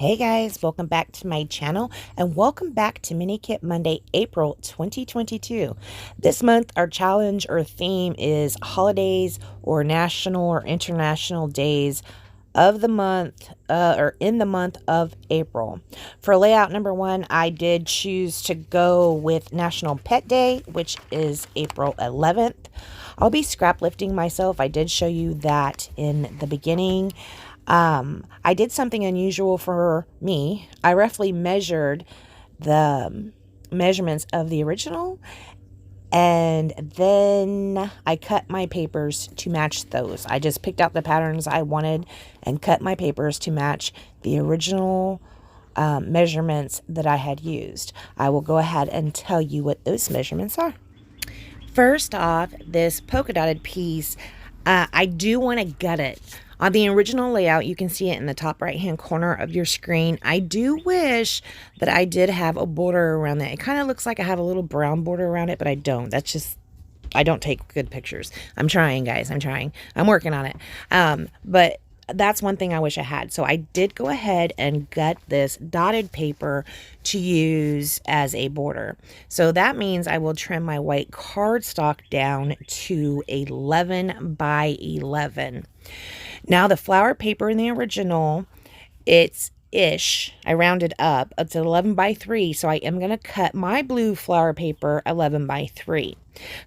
Hey guys, welcome back to my channel and welcome back to Mini Kit Monday, April 2022. This month our challenge or theme is holidays or national or international days of the month or in the month of April. For layout number 1, I did choose to go with National Pet Day, which is April 11th. I'll be scrap lifting myself. I did show you that in the beginning. I did something unusual for me. I roughly measured the measurements of the original, and then I cut my papers to match those. I just picked out the patterns I wanted and cut my papers to match the original measurements that I had used. I will go ahead and tell you what those measurements are. First off, this polka dotted piece, I do want to gut it. On the original layout, you can see it in the top right hand corner of your screen. I do wish that I did have a border around that. It kind of looks like I have a little brown border around it, but I don't. That's just, I don't take good pictures. I'm trying, guys. I'm trying. I'm working on it. But that's one thing I wish I had. So I did go ahead and gut this dotted paper to use as a border. So that means I will trim my white cardstock down to 11 by 11. Now the flower paper in the original, it's ish. I rounded up. It's 11 by 3, so I am going to cut my blue flower paper 11 by 3.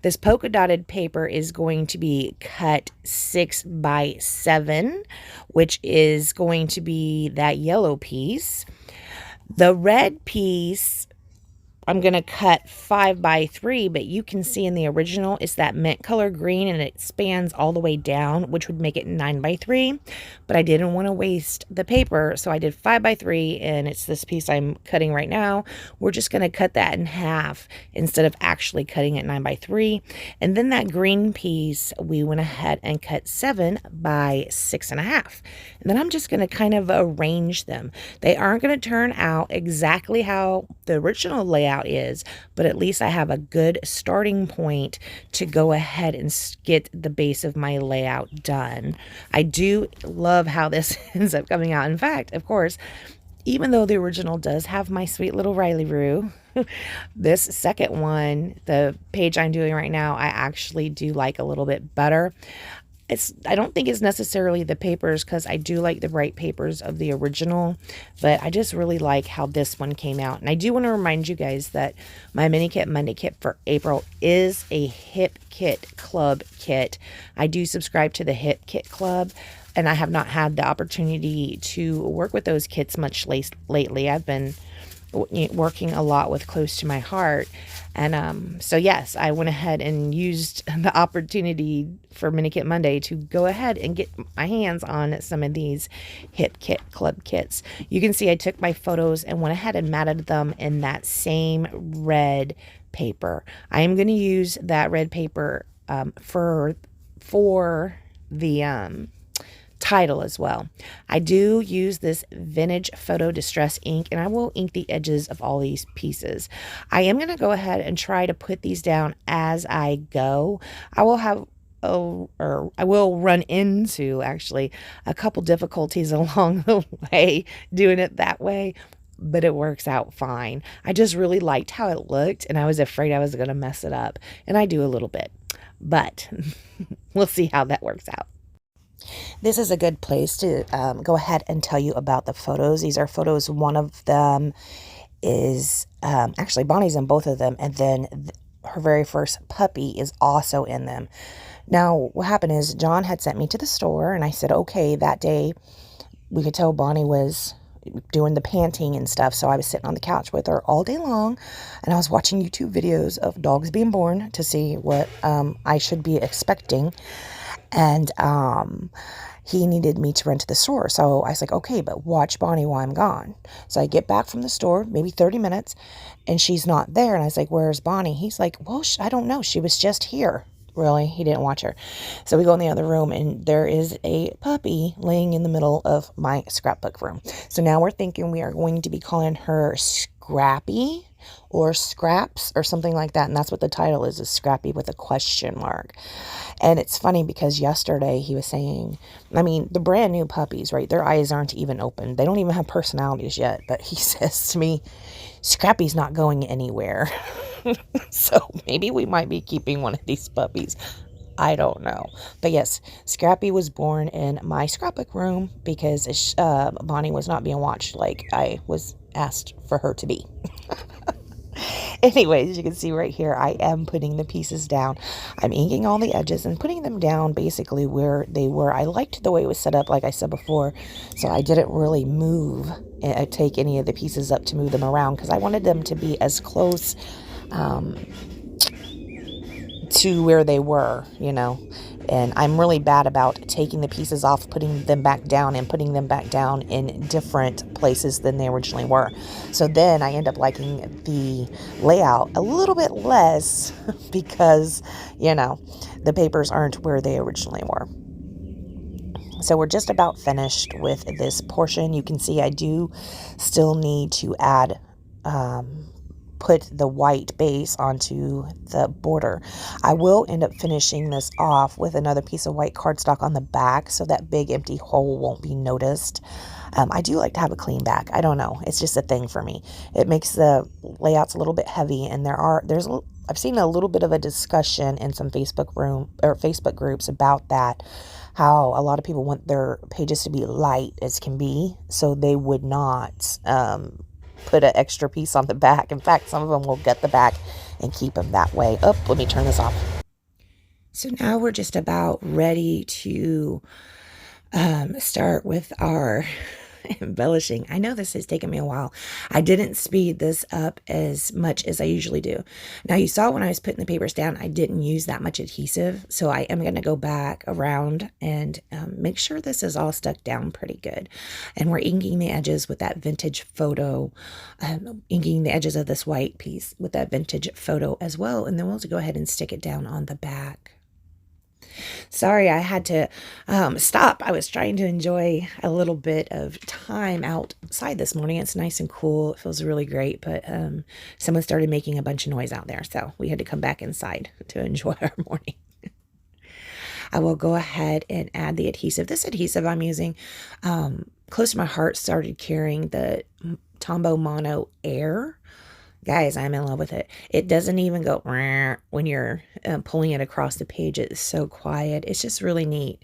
This polka dotted paper is going to be cut 6 by 7, which is going to be that yellow piece. The red piece, I'm going to cut 5 by 3, but you can see in the original, it's that mint color green and it spans all the way down, which would make it 9 by 3. But I didn't want to waste the paper, so I did 5 by 3, and it's this piece I'm cutting right now. We're just going to cut that in half instead of actually cutting it 9 by 3. And then that green piece, we went ahead and cut 7 by 6.5. And then I'm just going to kind of arrange them. They aren't going to turn out exactly how the original layout is, but at least I have a good starting point to go ahead and get the base of my layout done. I do love how this ends up coming out. In fact, of course, even though the original does have my sweet little Riley Roo, this second one, the page I'm doing right now, I actually do like a little bit better. I don't think it's necessarily the papers, because I do like the bright papers of the original, but I just really like how this one came out. And I do want to remind you guys that my Mini Kit Monday kit for April is a Hip Kit Club kit. I do subscribe to the Hip Kit Club, and I have not had the opportunity to work with those kits much lately. I've been working a lot with Close to My Heart, and so yes, I went ahead and used the opportunity for Mini Kit Monday to go ahead and get my hands on some of these Hip Kit Club kits. You can see I took my photos and went ahead and matted them in that same red paper. I am going to use that red paper for the title as well. I do use this vintage photo distress ink, and I will ink the edges of all these pieces. I am going to go ahead and try to put these down as I go. I will have I will run into actually a couple difficulties along the way doing it that way, but it works out fine. I just really liked how it looked, and I was afraid I was going to mess it up, and I do a little bit, but we'll see how that works out. This is a good place to go ahead and tell you about the photos. These are photos. One of them is actually Bonnie's in both of them, and then her very first puppy is also in them. Now, what happened is John had sent me to the store, and I said, okay, that day we could tell Bonnie was doing the panting and stuff, so I was sitting on the couch with her all day long, and I was watching YouTube videos of dogs being born to see what I should be expecting. And he needed me to run to the store. So I was like, okay, but watch Bonnie while I'm gone. So I get back from the store, maybe 30 minutes, and she's not there. And I was like, where's Bonnie? He's like, well, I don't know. She was just here. Really? He didn't watch her. So we go in the other room, and there is a puppy laying in the middle of my scrapbook room. So now we're thinking we are going to be calling her Scrappy or Scraps or something like that. And that's what the title is Scrappy with a question mark. And it's funny because yesterday he was saying, I mean, the brand new puppies, right? Their eyes aren't even open. They don't even have personalities yet. But he says to me, Scrappy's not going anywhere. So maybe we might be keeping one of these puppies. I don't know. But yes, Scrappy was born in my scrapbook room because Bonnie was not being watched like I was asked for her to be. Anyways, you can see right here, I am putting the pieces down. I'm inking all the edges and putting them down basically where they were. I liked the way it was set up, like I said before, so I didn't really take any of the pieces up to move them around because I wanted them to be as close to where they were, you know. And I'm really bad about taking the pieces off, putting them back down, and putting them back down in different places than they originally were. So then I end up liking the layout a little bit less because, you know, the papers aren't where they originally were. So we're just about finished with this portion. You can see I do still need to add put the white base onto the border. I will end up finishing this off with another piece of white cardstock on the back so that big empty hole won't be noticed. I do like to have a clean back. I don't know. It's just a thing for me. It makes the layouts a little bit heavy, and I've seen a little bit of a discussion in some Facebook groups about that, how a lot of people want their pages to be light as can be, so they would not put an extra piece on the back. In fact, some of them will gut the back and keep them that way. Oh, let me turn this off. So now we're just about ready to start with our embellishing. I know this has taken me a while. I didn't speed this up as much as I usually do. Now you saw when I was putting the papers down, I didn't use that much adhesive. So I am going to go back around and make sure this is all stuck down pretty good. And we're inking the edges with that vintage photo, inking the edges of this white piece with that vintage photo as well. And then we'll go ahead and stick it down on the back. Sorry, I had to stop. I was trying to enjoy a little bit of time outside this morning. It's nice and cool. It feels really great, but someone started making a bunch of noise out there, so we had to come back inside to enjoy our morning. I will go ahead and add the adhesive. This adhesive I'm using, close to my heart, started carrying the Tombow Mono Air. Guys, I'm in love with it. It doesn't even go when you're pulling it across the page. It's so quiet. It's just really neat.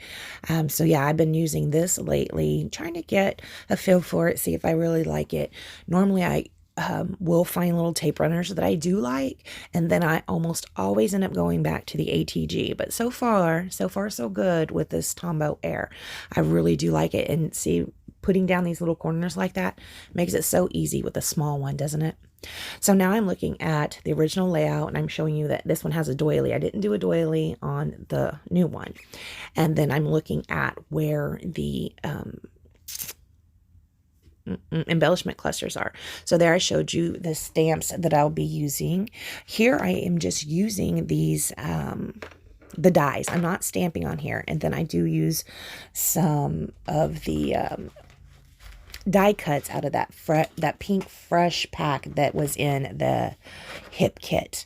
So yeah, I've been using this lately, trying to get a feel for it, see if I really like it. Normally I will find little tape runners that I do like, and then I almost always end up going back to the ATG. But so far so good with this Tombow Air. I really do like it, and see, putting down these little corners like that makes it so easy with a small one, doesn't it? So now I'm looking at the original layout, and I'm showing you that this one has a doily. I didn't do a doily on the new one. And then I'm looking at where the embellishment clusters are. So there I showed you the stamps that I'll be using. Here I am just using these the dies. I'm not stamping on here. And then I do use some of the die cuts out of that pink fresh pack that was in the hip kit.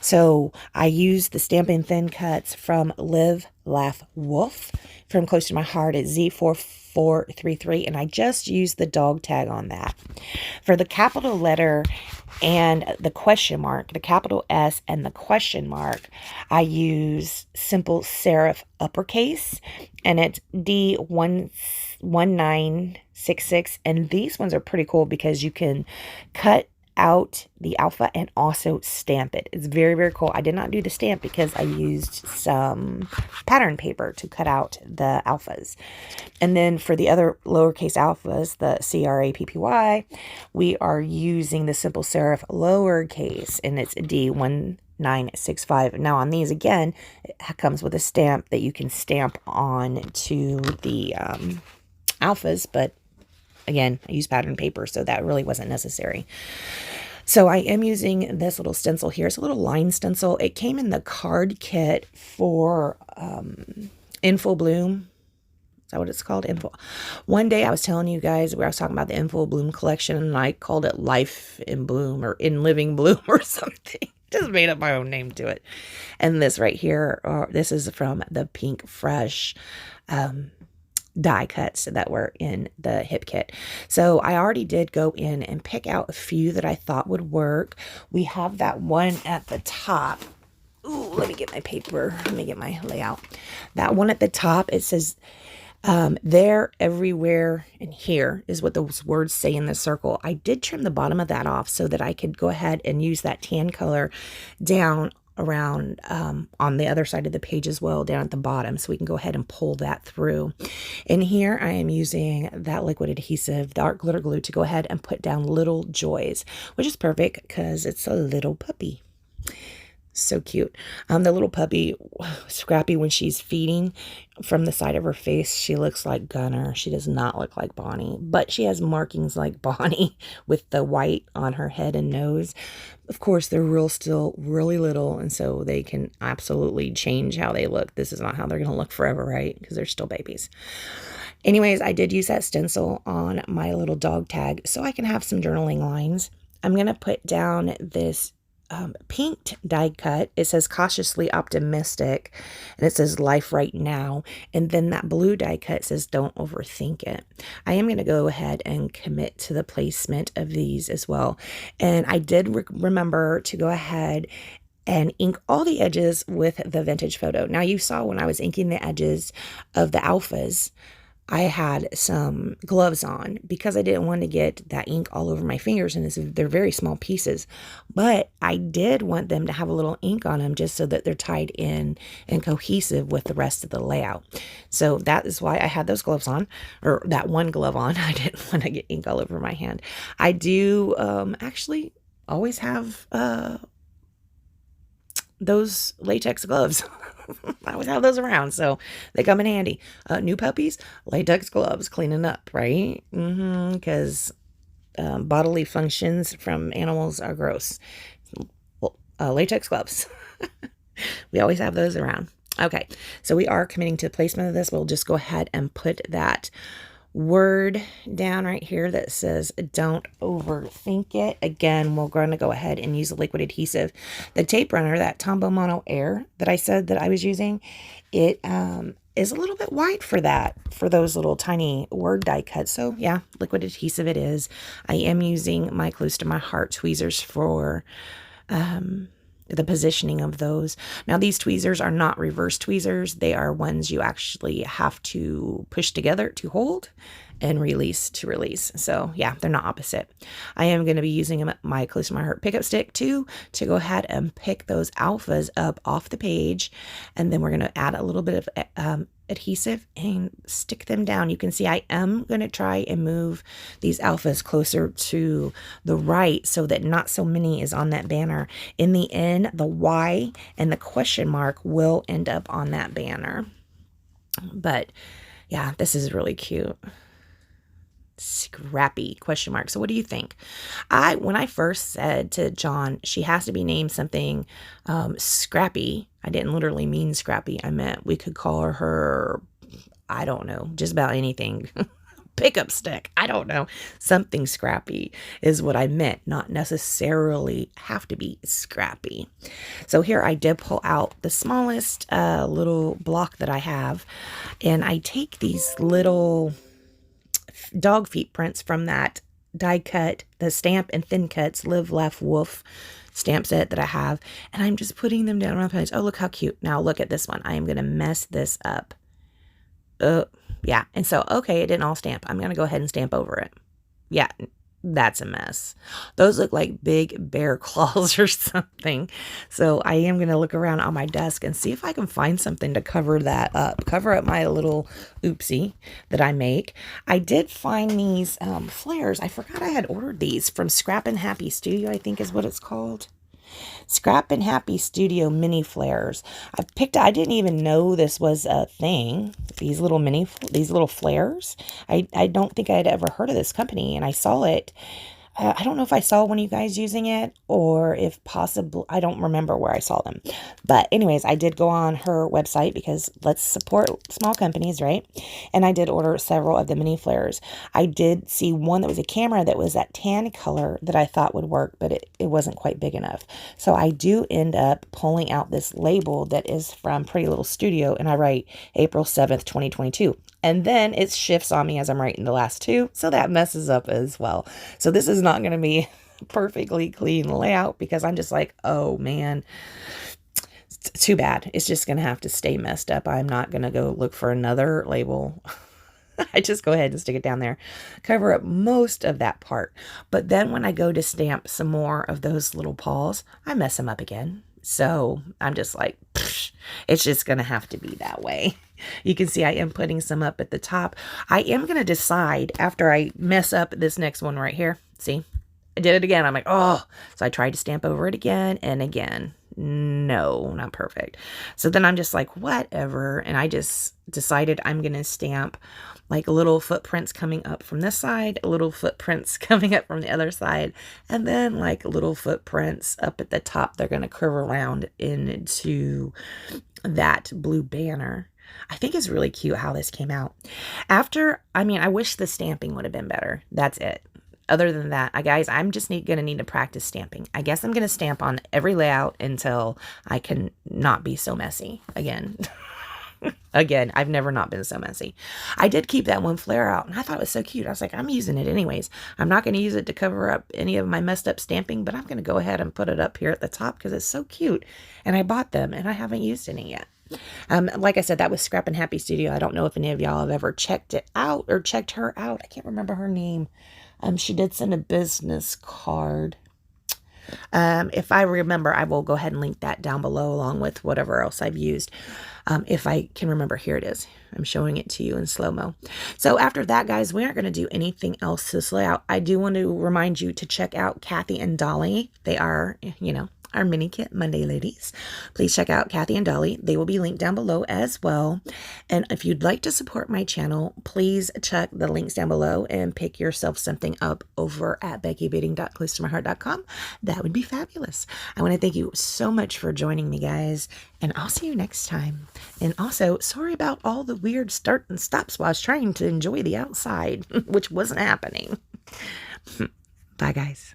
So I used the Stampin' Thin Cuts from Live, Laugh, Woof. From Close to My Heart at Z4433, and I just used the dog tag on that. For the capital letter and the question mark, the capital S and the question mark, I use Simple Serif Uppercase, and it's D1966, and these ones are pretty cool because you can cut out the alpha and also stamp it. It's very, very cool. I did not do the stamp because I used some pattern paper to cut out the alphas. And then for the other lowercase alphas, the CRAPPY, we are using the Simple Serif lowercase, and it's D1965. Now on these, again, it comes with a stamp that you can stamp on to the alphas, but again, I use pattern paper, so that really wasn't necessary. So I am using this little stencil here. It's a little line stencil. It came in the card kit for In Full Bloom. that what it's called? Info. One day I was telling you guys where I was talking about the Info Bloom collection, and I called it Life in Bloom or In Living Bloom or something. Just made up my own name to it. And this right here, this is from the Pink Fresh die cuts that were in the hip kit. So I already did go in and pick out a few that I thought would work. We have that one at the top. Ooh, let me get my paper. Let me get my layout. That one at the top, it says there, everywhere, and here is what those words say in the circle. I did trim the bottom of that off so that I could go ahead and use that tan color down around on the other side of the page as well, down at the bottom, so we can go ahead and pull that through. And here I am using that liquid adhesive, dark glitter glue, to go ahead and put down Little Joys, which is perfect because it's a little puppy. So cute. The little puppy, Scrappy, when she's feeding, from the side of her face, she looks like Gunner. She does not look like Bonnie, but she has markings like Bonnie with the white on her head and nose. Of course, they're still really little, and so they can absolutely change how they look. This is not how they're going to look forever, right? Because they're still babies. Anyways, I did use that stencil on my little dog tag so I can have some journaling lines. I'm going to put down this pink die cut. It says Cautiously Optimistic, and it says Life Right Now, and then that blue die cut says Don't Overthink It. I am going to go ahead and commit to the placement of these as well, and I did remember to go ahead and ink all the edges with the vintage photo. Now, you saw when I was inking the edges of the alphas, I had some gloves on because I didn't want to get that ink all over my fingers, and they're very small pieces, but I did want them to have a little ink on them just so that they're tied in and cohesive with the rest of the layout. So that is why I had those gloves on, or that one glove on. I didn't want to get ink all over my hand. I do actually always have those latex gloves. I always have those around, so they come in handy. New puppies, latex gloves, cleaning up, right? Because bodily functions from animals are gross. Well, latex gloves. We always have those around. Okay, so we are committing to the placement of this. We'll just go ahead and put that word down right here that says Don't Overthink It. Again, we're going to go ahead and use a liquid adhesive. The tape runner, that Tombow Mono Air that I said that I was using, it is a little bit wide for that, for those little tiny word die cuts. So yeah, liquid adhesive it is. I am using my Close to My Heart tweezers for the positioning of those. Now, these tweezers are not reverse tweezers. They are ones you actually have to push together to hold and release to release. So yeah, they're not opposite. I am going to be using my Close to My Heart pickup stick too to go ahead and pick those alphas up off the page, and then we're going to add a little bit of adhesive and stick them down. You can see I am going to try and move these alphas closer to the right so that not so many is on that banner. In the end, the Y and the question mark will end up on that banner. But yeah, this is really cute. Scrappy question mark. So what do you think? When I first said to John she has to be named something Scrappy, I didn't literally mean Scrappy. I meant we could call her, I don't know, just about anything. Pickup stick, I don't know, something scrappy is what I meant, not necessarily have to be scrappy. So here I did pull out the smallest little block that I have, and I take these little dog feet prints from that die cut, the Stamp and Thin Cuts Live Laugh Woof stamp set that I have, and I'm just putting them down on the page. Oh, look how cute. Now look at this one. I am going to mess this up. Yeah, and so, okay, it didn't all stamp. I'm going to go ahead and stamp over it. Yeah, that's a mess. Those look like big bear claws or something. So I am going to look around on my desk and see if I can find something to cover that up. Cover up my little oopsie that I make. I did find these flares. I forgot I had ordered these from Scrappin Happy Studio, I think is what it's called. Scrappin Happy Studio mini flares. I didn't even know this was a thing. These little flares. I don't think I had ever heard of this company, and I saw it I don't know if I saw one of you guys using it or if possible, I don't remember where I saw them. But anyways, I did go on her website because let's support small companies, right? And I did order several of the mini flares. I did see one that was a camera that was that tan color that I thought would work, but it wasn't quite big enough. So I do end up pulling out this label that is from Pretty Little Studio, and I write April 7th, 2022. And then it shifts on me as I'm writing the last two, so that messes up as well. So this is not going to be perfectly clean layout because I'm just like, oh man, too bad. It's just going to have to stay messed up. I'm not going to go look for another label. I just go ahead and stick it down there, cover up most of that part. But then when I go to stamp some more of those little paws, I mess them up again. So I'm just like, it's just going to have to be that way. You can see I am putting some up at the top. I am going to decide after I mess up this next one right here. See, I did it again. I'm like, oh, so I tried to stamp over it again and again. No, not perfect. So then I'm just like, whatever. And I just decided I'm going to stamp like little footprints coming up from this side, little footprints coming up from the other side, and then like little footprints up at the top. They're going to curve around into that blue banner. I think it's really cute how this came out. I wish the stamping would have been better. That's it. Other than that, guys, I'm just going to need to practice stamping. I guess I'm going to stamp on every layout until I can not be so messy again. Again, I've never not been so messy. I did keep that one flare out, and I thought it was so cute. I was like, I'm using it anyways. I'm not going to use it to cover up any of my messed up stamping, but I'm going to go ahead and put it up here at the top because it's so cute. And I bought them, and I haven't used any yet. Like I said, that was Scrappin Happy Studio. I don't know if any of y'all have ever checked it out or checked her out. I can't remember her name. She did send a business card. If I remember, I will go ahead and link that down below along with whatever else I've used. If I can remember, here it is. I'm showing it to you in slow-mo. So after that, guys, we aren't going to do anything else to this layout. I do want to remind you to check out Kathy and Dollie. They are, our Mini Kit Monday ladies. Please check out Kathy and Dollie. They will be linked down below as well. And if you'd like to support my channel, please check the links down below and pick yourself something up over at beckybidding.closetomyheart.com. That would be fabulous. I want to thank you so much for joining me, guys, and I'll see you next time. And also, sorry about all the weird start and stops while I was trying to enjoy the outside, which wasn't happening. Bye, guys.